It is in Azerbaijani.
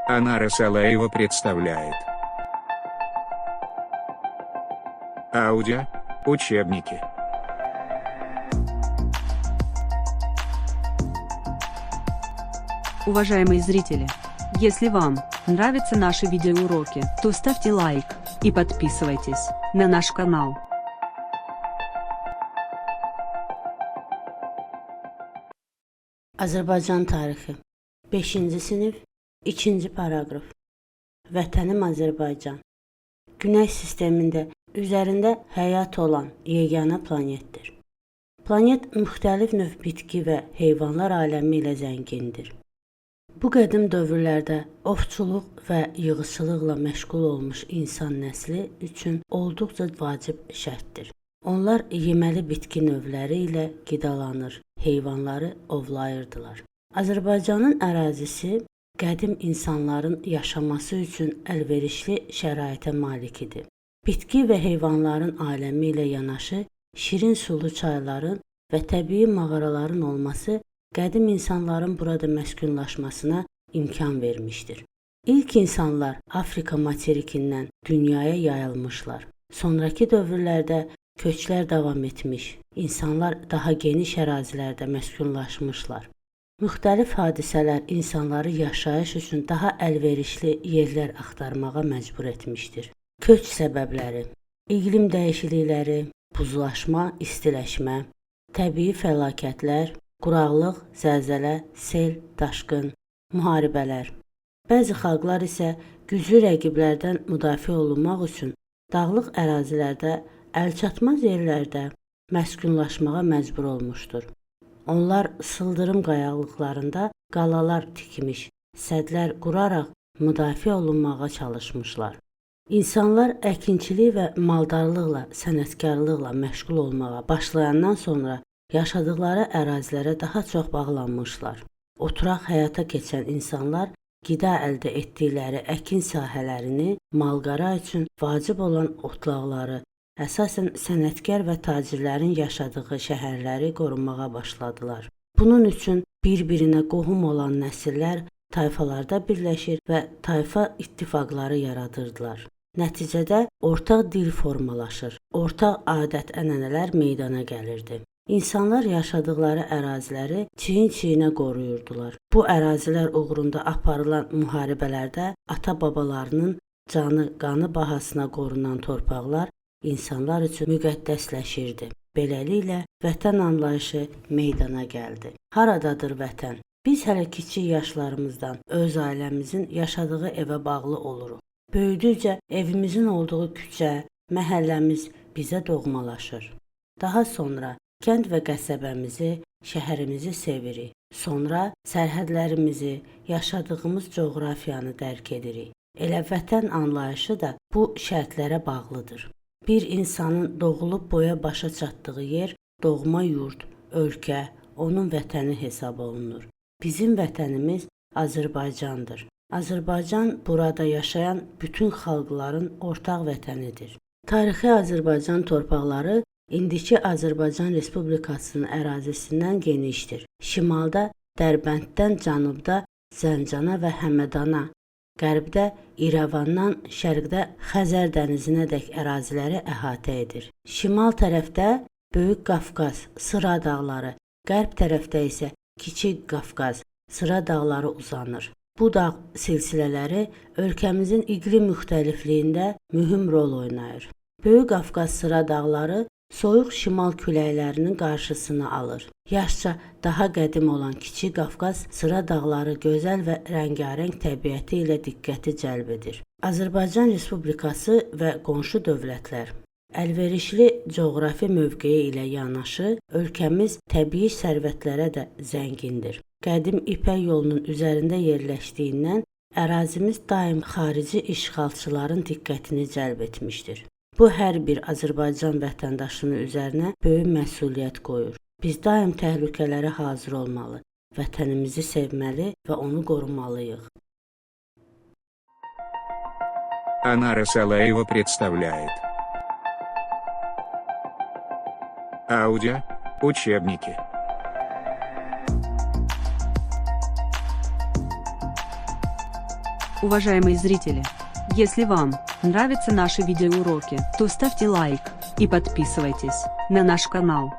Анара Салаева представляет аудио учебники. Уважаемые зрители, если вам нравятся наши видеоуроки, то ставьте лайк и подписывайтесь на наш канал. Azərbaycan tarixi 5-ci sinif 2-ci paraqraf. Vətənim Azərbaycan Günəş sistemində üzərində həyat olan yeganə planetdir. Planet müxtəlif növ bitki və heyvanlar aləmi ilə zəngindir. Bu qədim dövrlərdə ovçuluq və yığıcılıqla məşğul olmuş insan nəsli üçün olduqca vacib şərtdir. Onlar yeməli bitki növləri ilə qidalanır, heyvanları ovlayırdılar. Azərbaycanın ərazisi qədim insanların yaşaması üçün əlverişli şəraitə malik idi. Bitki və heyvanların aləmi ilə yanaşı, şirin sulu çayların və təbii mağaraların olması qədim insanların burada məskunlaşmasına imkan vermişdir. İlk insanlar Afrika materikindən dünyaya yayılmışlar. Sonrakı dövrlərdə köçlər davam etmiş, insanlar daha geniş ərazilərdə məskunlaşmışlar. Müxtəlif hadisələr insanları yaşayış üçün daha əlverişli yerlər axtarmağa məcbur etmişdir. Köç səbəbləri, iqlim dəyişiklikləri, buzlaşma, istiləşmə, təbii fəlakətlər, quraqlıq, zəlzələ, sel, daşqın, müharibələr. Bəzi xalqlar isə güclü rəqiblərdən müdafiə olunmaq üçün dağlıq ərazilərdə, əlçatmaz yerlərdə məskunlaşmağa məcbur olmuşdur. Onlar sıldırım qayalıqlarında qalalar tikmiş, sədlər quraraq müdafiə olunmağa çalışmışlar. İnsanlar əkinçilik və maldarlıqla, sənətkarlıqla məşğul olmağa başlayandan sonra yaşadıkları ərazilərə daha çox bağlanmışlar. Oturaq həyata keçən insanlar qida əldə etdikləri əkin sahələrini malqara üçün vacib olan otlaqları, əsasən sənətkar və tacirlərin yaşadığı şəhərləri qorumağa başladılar. Bunun üçün bir-birinə qohum olan nəsillər tayfalarda birləşir və tayfa ittifaqları yaradırdılar. Nəticədə ortaq dil formalaşır, ortaq adət-ənənələr meydana gəlirdi. İnsanlar yaşadıkları əraziləri çiyin-çiyinə qoruyurdular. Bu ərazilər uğrunda aparılan müharibələrdə ata-babalarının canı, qanı bahasına qorunan torpaqlar insanlar üçün müqəddəsləşirdi. Beləliklə, vətən anlayışı meydana gəldi. Haradadır vətən? Biz hələ kiçik yaşlarımızdan öz ailəmizin yaşadığı evə bağlı oluruq. Böyüdükcə evimizin olduğu küçə, məhəlləmiz bizə doğmalaşır. Daha sonra kənd və qəsəbəmizi, şəhərimizi sevirik. Sonra sərhədlərimizi, yaşadığımız coğrafiyanı dərk edirik. Elə vətən anlayışı da bu şərtlərə bağlıdır. Bir insanın doğulub boya başa çatdığı yer, doğma yurt, ölkə, onun vətəni hesab olunur. Bizim vətənimiz Azərbaycandır. Azərbaycan burada yaşayan bütün xalqların ortaq vətənidir. Tarixi Azərbaycan torpaqları indiki Azərbaycan Respublikasının ərazisindən genişdir. Şimalda Dərbənddən cənubda Zəncana və Həmədana, qərbdə İrəvandan şərqdə Xəzər dənizinədək əraziləri əhatə edir. Şimal tərəfdə Böyük Qafqaz, Sıra dağları, qərb tərəfdə isə Kiçik Qafqaz, Sıra dağları uzanır. Bu dağ silsilələri ölkəmizin iqlim müxtəlifliyində mühüm rol oynayır. Böyük Qafqaz Sıra dağları soyuq şimal küləklərinin qarşısını alır. Yaşca daha qədim olan Kiçik Qafqaz Sıra dağları gözəl və rəngarəng təbiəti ilə diqqəti cəlb edir. Azərbaycan Respublikası və qonşu dövlətlər əlverişli coğrafi mövqeyi ilə yanaşı, ölkəmiz təbii sərvətlərə də zəngindir. Qədim İpək yolunun üzərində yerləşdiyindən ərazimiz daim xarici işğalçıların diqqətini cəlb etmişdir. Bu, hər bir Azərbaycan vətəndaşının üzərinə böyük məsuliyyət qoyur. Biz daim təhlükələrə hazır olmalı, vətənimizi sevməli və onu qorumalıyıq. Анара Салаева представляет аудио учебники. Уважаемые зрители, если вам нравятся наши видеоуроки, то ставьте лайк и подписывайтесь на наш канал.